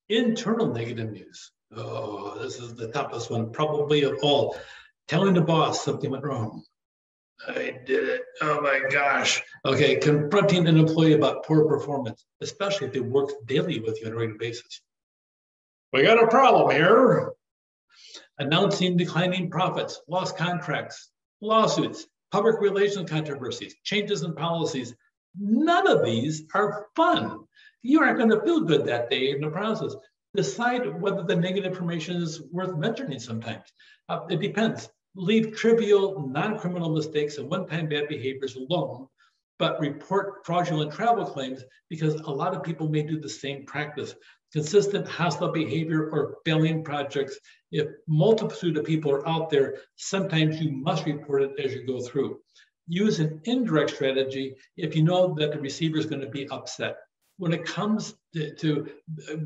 Internal negative news. Oh, this is the toughest one probably of all. Telling the boss something went wrong. I did it. Oh my gosh. Okay, confronting an employee about poor performance, especially if they work daily with you on a regular basis. We got a problem here. Announcing declining profits, lost contracts, lawsuits, public relations controversies, changes in policies. None of these are fun. You aren't going to feel good that day in the process. Decide whether the negative information is worth mentioning sometimes. It depends. Leave trivial, non-criminal mistakes and one-time bad behaviors alone, but report fraudulent travel claims because a lot of people may do the same practice. Consistent hostile behavior or failing projects. If multitude of people are out there, sometimes you must report it as you go through. Use an indirect strategy if you know that the receiver is going to be upset. When it comes to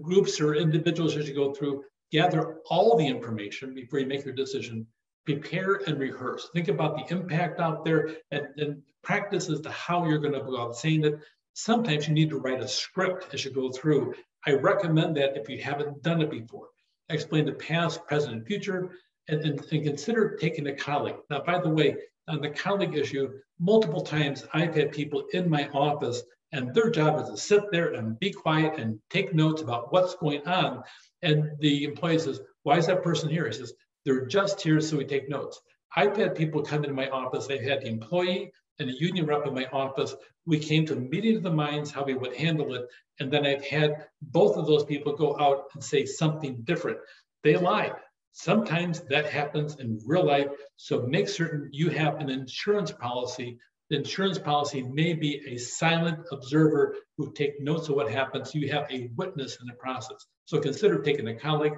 groups or individuals as you go through, gather all the information before you make your decision. Prepare and rehearse. Think about the impact out there and practice as to how you're going to go out saying it. Sometimes you need to write a script as you go through. I recommend that if you haven't done it before. Explain the past, present, and future, and consider taking a colleague. Now, by the way, on the colleague issue, multiple times I've had people in my office and their job is to sit there and be quiet and take notes about what's going on. And the employee says, why is that person here? He says, they're just here so we take notes. I've had people come into my office. I've had the employee and the union rep in my office. We came to a meeting of the minds, how we would handle it. And then I've had both of those people go out and say something different. They lied. Sometimes that happens in real life. So make certain you have an insurance policy. The insurance policy may be a silent observer who take notes of what happens. You have a witness in the process. So consider taking a colleague.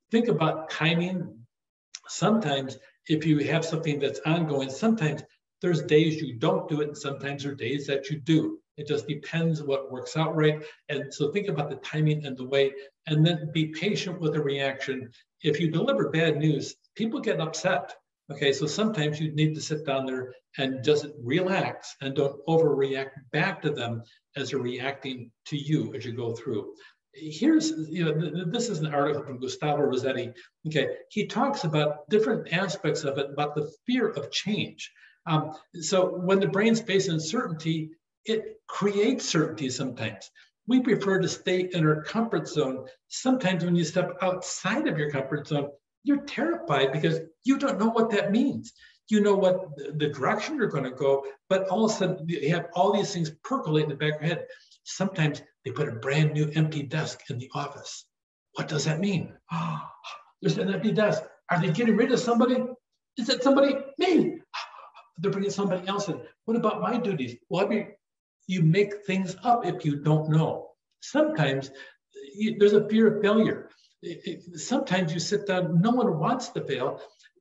Think about timing. Sometimes if you have something that's ongoing, sometimes there's days you don't do it, and sometimes there are days that you do. It just depends what works out right. And so think about the timing and the way, and then be patient with the reaction. If you deliver bad news, people get upset. Okay, so sometimes you need to sit down there and just relax and don't overreact back to them as they're reacting to you as you go through. Here's, this is an article from Gustavo Rossetti. Okay, he talks about different aspects of it, about the fear of change. So when the brain's faced uncertainty, it creates certainty sometimes. We prefer to stay in our comfort zone. Sometimes when you step outside of your comfort zone, you're terrified because you don't know what that means. You know what the direction you're going to go, but all of a sudden you have all these things percolate in the back of your head. Sometimes they put a brand new empty desk in the office. What does that mean? Oh, there's an empty desk. Are they getting rid of somebody? Is it somebody? Me. They're bringing somebody else in. What about my duties? Well, I mean, you make things up if you don't know. Sometimes there's a fear of failure. Sometimes you sit down, no one wants to fail.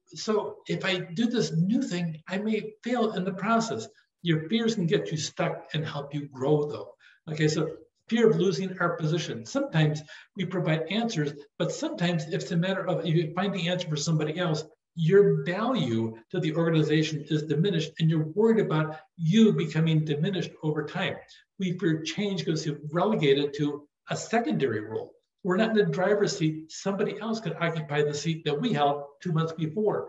So if I do this new thing, I may fail in the process. Your fears can get you stuck and help you grow though. Okay, so fear of losing our position. Sometimes we provide answers, but sometimes it's a matter of if you find the answer for somebody else, your value to the organization is diminished and you're worried about you becoming diminished over time. We fear change because you're relegated to a secondary role. We're not in the driver's seat. Somebody else could occupy the seat that we held 2 months before.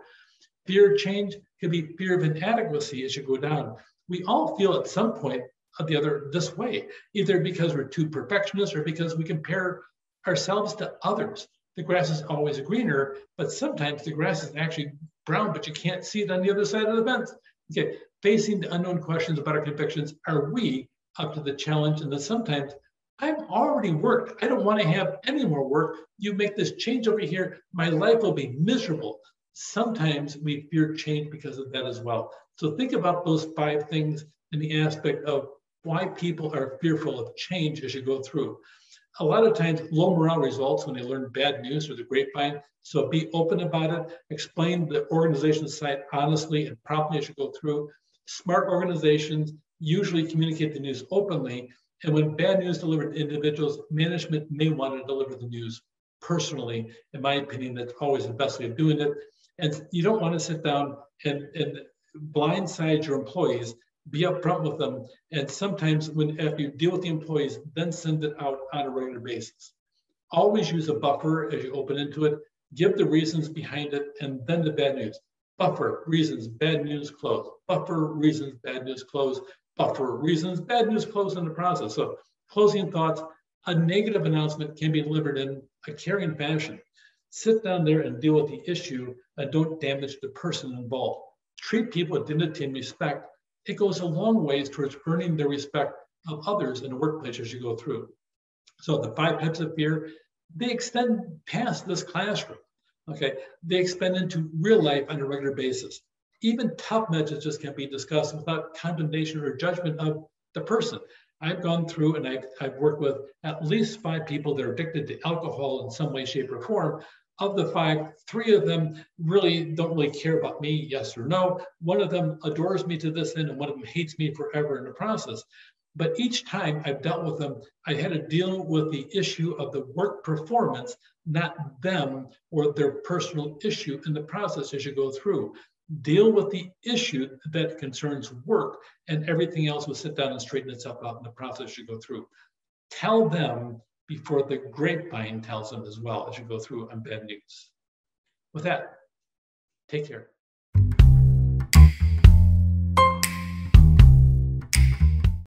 Fear of change could be fear of inadequacy as you go down. We all feel at some point or the other this way, either because we're too perfectionist or because we compare ourselves to others. The grass is always greener, but sometimes the grass is actually brown, but you can't see it on the other side of the fence. Okay, facing the unknown questions about our convictions, are we up to the challenge? And then sometimes I've already worked. I don't want to have any more work. You make this change over here, my life will be miserable. Sometimes we fear change because of that as well. So think about those 5 things in the aspect of why people are fearful of change as you go through. A lot of times low morale results when they learn bad news or the grapevine. So be open about it. Explain the organization side honestly and properly as you go through. Smart organizations usually communicate the news openly. And when bad news is delivered to individuals, management may want to deliver the news personally. In my opinion, that's always the best way of doing it. And you don't want to sit down and blindside your employees. Be upfront with them. And sometimes after you deal with the employees, then send it out on a regular basis. Always use a buffer as you open into it. Give the reasons behind it, and then the bad news. Buffer, reasons, bad news, close. Buffer, reasons, bad news, close. Buffer, reasons, bad news, close in the process. So closing thoughts, a negative announcement can be delivered in a caring fashion. Sit down there and deal with the issue and don't damage the person involved. Treat people with dignity and respect. It goes a long ways towards earning the respect of others in the workplace as you go through. So the 5 types of fear, they extend past this classroom. Okay, they extend into real life on a regular basis. Even tough messages can be discussed without condemnation or judgment of the person. I've gone through and I've worked with at least 5 people that are addicted to alcohol in some way, shape, or form. Of the 5, 3 of them don't really care about me, yes or no. One of them adores me to this end, and one of them hates me forever in the process. But each time I've dealt with them, I had to deal with the issue of the work performance, not them or their personal issue in the process as you go through. Deal with the issue that concerns work, and everything else will sit down and straighten itself out in the process you go through. Tell them before the grapevine tells them as well as you go through on bad news. With that, take care.